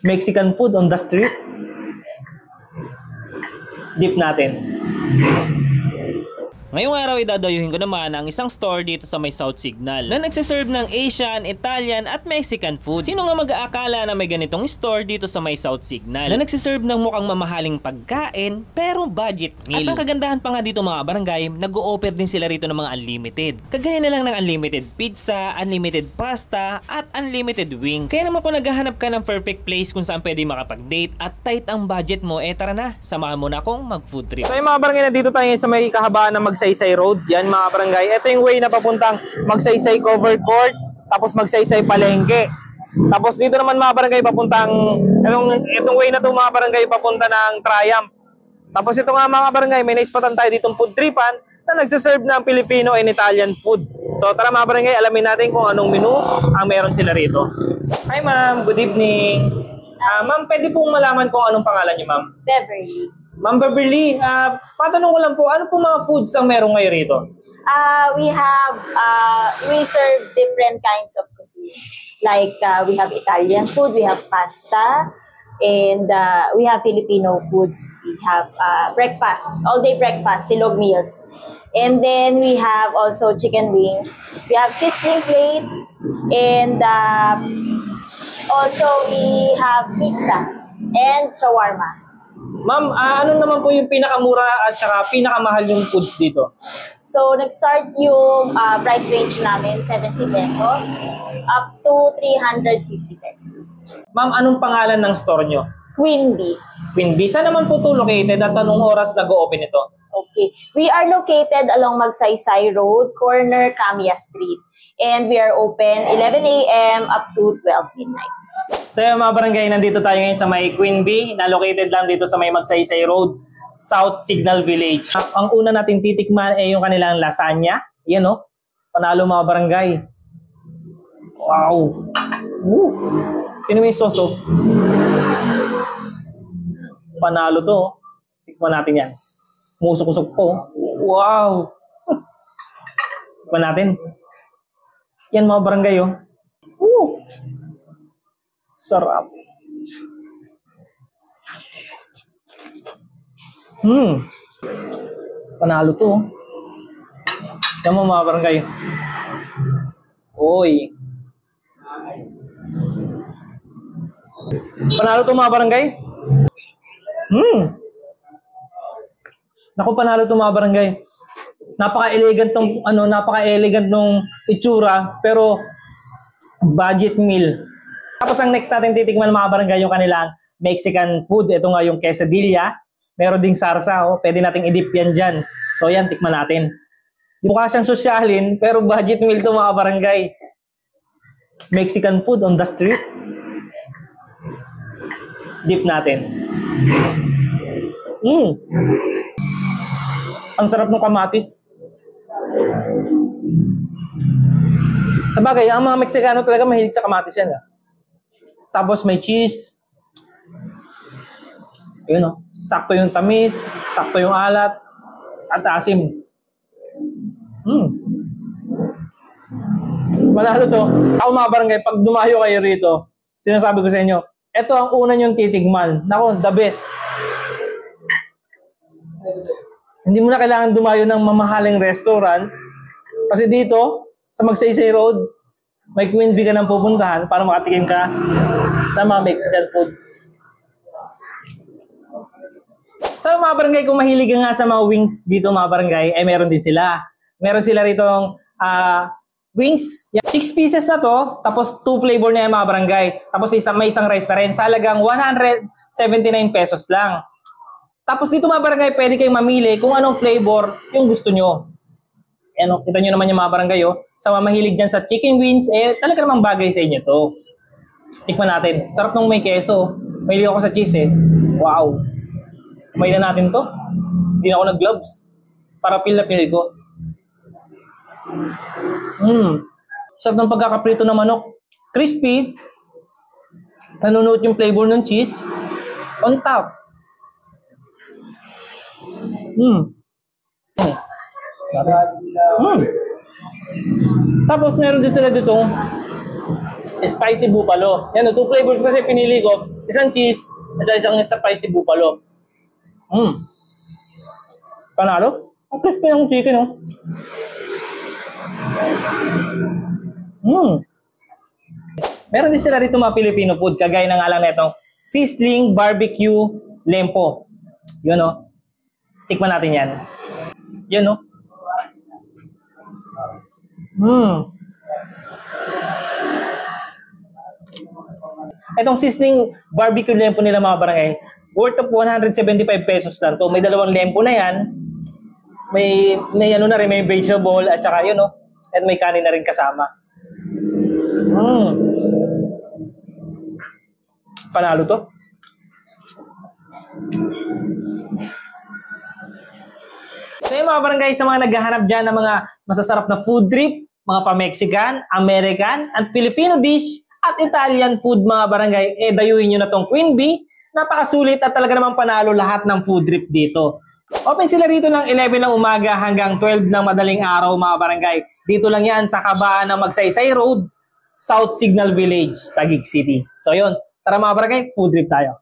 Mexican food on the street. Dip natin. Ngayong araw idadayuhin ko naman ang isang store dito sa may South Signal na nagsiserve ng Asian, Italian at Mexican food. Sino nga mag-aakala na may ganitong store dito sa may South Signal na nagsiserve ng mukhang mamahaling pagkain pero budget meal. At ang kagandahan pa nga dito mga barangay, nag-o-offer din sila rito ng mga unlimited. Kagaya na lang ng unlimited pizza, unlimited pasta at unlimited wings. Kaya naman kung naghahanap ka ng perfect place kung saan pwede makapag-date at tight ang budget mo, tara na, samahan mo na akong mag-food trip. So yung mga barangay na dito tayo sa may kahabaan ng Magsaysay Road. Yan mga barangay. Ito yung way na papuntang Magsaysay Covered Court, tapos Magsaysay Palengke. Tapos dito naman mga barangay papuntang, itong way na to mga barangay papunta ng Triumph. Tapos ito nga mga barangay, may naispatan tayo ditong food tripan na nagsaserve ng Filipino and Italian food. So tara mga barangay, alamin natin kung anong menu ang meron sila rito. Hi ma'am, good evening. Ma'am, pwede pong malaman kung anong pangalan niyo ma'am? Beverly. Ma'am Beverly, patanong ko lang po, ano po mga foods ang meron ngayon rito? We serve different kinds of cuisine. Like we have Italian food, we have pasta, and we have Filipino foods. We have breakfast, all-day breakfast, silog meals. And then we have also chicken wings. We have sizzling plates, and also we have pizza and shawarma. Ma'am, ano naman po yung pinakamura at saka pinakamahal yung foods dito? So, nag-start yung price range namin, 70 pesos, up to 350 pesos. Ma'am, anong pangalan ng store nyo? Queen Bee. Queen Bee. Saan naman po ito located at anong oras nag-open ito? Okay. We are located along Magsaysay Road, corner Camia Street. And we are open 11 a.m. up to 12 midnight. So yung mga barangay, nandito tayo ngayon sa may Queen Bee, na located lang dito sa may Magsaysay Road, South Signal Village. Ang una natin titikman ay yung kanilang lasagna. Yan o, panalo mga barangay. Wow! Woo! Sino may soso? Panalo to. Tikman natin yan. Musok-usok po. Wow! Tikman natin. Yan mga barangay o. Woo! Sarap. Panalo to. Yan mo mga barangay. Oy. Panalo to mga barangay. Naku, panalo to mga barangay. Napaka-elegant tong napaka-elegant nung itsura, pero budget meal. Tapos ang next natin titikman mga barangay yung kanilang Mexican food. Ito nga yung quesadilla. Meron ding sarsa. Pwede nating i-dip yan dyan. So yan, tikman natin. Mukha siyang sosyalin, pero budget meal to mga barangay. Mexican food on the street. Dip natin. Ang sarap ng kamatis. Sabagay, ang mga Meksikano talaga mahilig sa kamatis yan. Tapos may cheese. Yun o. Sakto yung tamis, sakto yung alat, at asim. Manalo to. Ako mga barangay, pag dumayo kayo rito, sinasabi ko sa inyo, ito ang una nyong titigman. Nako, the best. Hindi mo na kailangan dumayo ng mamahaling restaurant. Kasi dito, sa Magsaysay Road, may Queen Bee ka nang pupuntahan para makatikim ka ng mga Mexican food. So mga barangay, kung mahilig ka nga sa mga wings dito mga barangay, ay meron din sila. Meron sila rito wings. 6 pieces na to, tapos 2 flavor na yung mga barangay. Tapos may isang rice na rin. Sa halagang 179 pesos lang. Tapos dito mga barangay, pwede kayong mamili kung anong flavor yung gusto nyo. Ano, kita nyo naman yung mga barangay, sa mga mahilig dyan sa chicken wings, talaga namang bagay sa inyo to. Tikman natin. Sarap nung may keso. Mahilig ako sa cheese Wow. Kumain na natin to. Hindi na ako nag-gloves. Para feel na feel ko. Sarap ng pagkakaprito ng manok. Crispy. Nanunuot yung flavor ng cheese. On top. Tapos meron din sila dito spicy buffalo. Yan, 2 flavors kasi pinili ko. isang cheese, at saka isang spicy buffalo. Panalo? Ang crispy ng chicken, oh. Meron din sila rito mga Filipino food, kagaya na nga lang na itong sizzling barbecue lempo. Yun, oh. Tikman natin yan. Yun, oh. Itong sizzling barbecue lempo nila mga barangay, worth of 175 pesos lang to. May dalawang lempo na yan. May ano na rin, may vegetable at saka yun, no? At may kanin na rin kasama. Panalo to. So yung mga barangay, sa mga naghahanap dyan ng mga masasarap na food trip, mga pa-Mexican, American, at Filipino dish, at Italian food mga barangay, dayuhin nyo na tong Queen Bee. Napakasulit at talaga namang panalo lahat ng food trip dito. Open sila rito ng 11 ng umaga hanggang 12 ng madaling araw mga barangay. Dito lang yan sa kabaan ng Magsaysay Road, South Signal Village, Taguig City. So yun, tara mga barangay, food trip tayo.